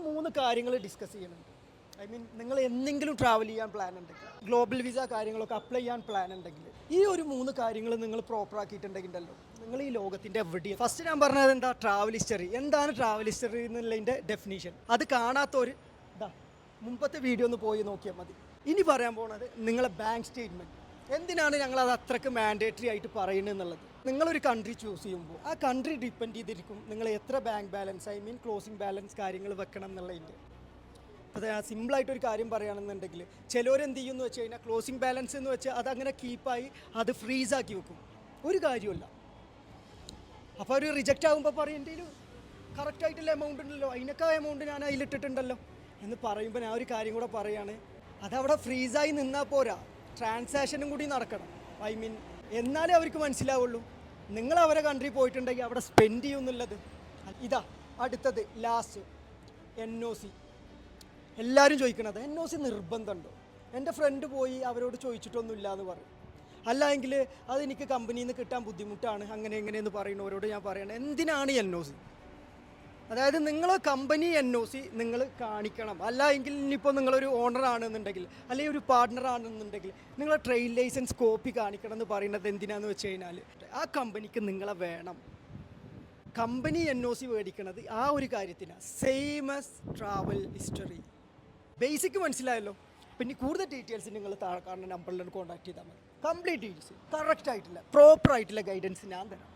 3 കാര്യങ്ങൾ ഡിസ്കസ് ചെയ്യുന്നുണ്ട്. I mean നിങ്ങൾ എന്തെങ്കിലും ട്രാവൽ ചെയ്യാൻ പ്ലാൻ ഉണ്ടെങ്കിൽ, ഗ്ലോബൽ വിസ കാര്യങ്ങളൊക്കെ അപ്ലൈ ചെയ്യാൻ പ്ലാൻ ഉണ്ടെങ്കിൽ, ഈ ഒരു 3 കാര്യങ്ങൾ നിങ്ങൾ പ്രോപ്പർ ആക്കിയിട്ടുണ്ടെങ്കിലല്ലോ നിങ്ങൾ ഈ ലോകത്തിൻ്റെ എവിടെയും. ഫസ്റ്റ് ഞാൻ പറഞ്ഞത് എന്താ, ട്രാവൽ ഹിസ്റ്ററി. എന്താണ് ട്രാവൽ ഹിസ്റ്ററി എന്നുള്ളതിൻ്റെ ഡെഫിനീഷൻ? അത് കാണാത്തവർ ഇതാ മുമ്പത്തെ വീഡിയോ ഒന്ന് പോയി നോക്കിയാൽ മതി. ഇനി പറയാൻ പോകുന്നത് നിങ്ങളെ ബാങ്ക് സ്റ്റേറ്റ്മെൻറ്റ്. എന്തിനാണ് ഞങ്ങളത് അത്രയ്ക്ക് മാൻഡേറ്ററി ആയിട്ട് പറയുന്നത് എന്നുള്ളത്. നിങ്ങളൊരു കൺട്രി ചൂസ് ചെയ്യുമ്പോൾ ആ കൺട്രി ഡിപ്പെൻഡ് ചെയ്തിരിക്കും നിങ്ങൾ എത്ര bank balance, I mean closing balance കാര്യങ്ങൾ വെക്കണം എന്നുള്ളതിൻ്റെ. അപ്പോൾ സിമ്പിളായിട്ടൊരു കാര്യം പറയുകയാണെന്നുണ്ടെങ്കിൽ ചിലവരെന്ത് ചെയ്യുമെന്ന് വെച്ച് കഴിഞ്ഞാൽ ക്ലോസിംഗ് ബാലൻസ് എന്ന് വെച്ചാൽ അതങ്ങനെ കീപ്പായി അത് ഫ്രീസാക്കി വെക്കും. ഒരു കാര്യമല്ല. അപ്പോൾ ഒരു റിജക്റ്റ് ആകുമ്പോൾ പറയും എൻ്റെ കയ്യിൽ കറക്റ്റായിട്ടുള്ള എമൗണ്ട് ഉണ്ടല്ലോ, അതിനൊക്കെ എമൗണ്ട് ഞാൻ അതിലിട്ടിട്ടുണ്ടല്ലോ എന്ന് പറയുമ്പോൾ ഞാൻ ഒരു കാര്യം കൂടെ പറയുകയാണ്, അതവിടെ ഫ്രീസായി നിന്നാൽ പോരാ, ട്രാൻസാക്ഷനും കൂടി നടക്കണം. ഐ മീൻ എന്നാലേ അവർക്ക് മനസ്സിലാവുള്ളൂ നിങ്ങൾ അവരെ കൺട്രി പോയിട്ടുണ്ടെങ്കിൽ അവിടെ സ്പെൻഡ് ചെയ്യുമെന്നുള്ളത്. ഇതാ അടുത്തത് ലാസ്റ്റ് NOC. എല്ലാവരും ചോദിക്കണത് NOC നിർബന്ധമുണ്ടോ? എൻ്റെ ഫ്രണ്ട് പോയി അവരോട് ചോദിച്ചിട്ടൊന്നുമില്ല എന്ന് പറയും. അല്ലെങ്കിൽ അതെനിക്ക് കമ്പനിയിൽ നിന്ന് കിട്ടാൻ ബുദ്ധിമുട്ടാണ് അങ്ങനെ എങ്ങനെയെന്ന് പറയുന്നവരോട് ഞാൻ പറയണം, എന്തിനാണ് NOC? അതായത് നിങ്ങൾ കമ്പനി NOC നിങ്ങൾ കാണിക്കണം. അല്ല എങ്കിൽ ഇനിയിപ്പോൾ നിങ്ങളൊരു ഓണർ ആണെന്നുണ്ടെങ്കിൽ അല്ലെങ്കിൽ ഒരു പാർട്ട്ണർ ആണെന്നുണ്ടെങ്കിൽ നിങ്ങളെ ട്രേഡ് ലൈസൻസ് കോപ്പി കാണിക്കണം എന്ന് പറയുന്നത് എന്തിനാന്ന് വെച്ച് കഴിഞ്ഞാൽ ആ കമ്പനിക്ക് നിങ്ങളെ വേണം. കമ്പനി NOC മേടിക്കണത് ആ ഒരു കാര്യത്തിനാണ്. Same as travel history. Basic മനസ്സിലായല്ലോ. പിന്നെ കൂടുതൽ ഡീറ്റെയിൽസ് നിങ്ങൾ താഴെ കാണുന്ന നമ്പറിൽ കോൺടാക്ട് ചെയ്താൽ മതി. കംപ്ലീറ്റ് ഡീറ്റെയിൽസ് കറക്റ്റ് ആയിട്ടുള്ള പ്രോപ്പർ ആയിട്ടുള്ള ഗൈഡൻസ് ഞാൻ തരാം.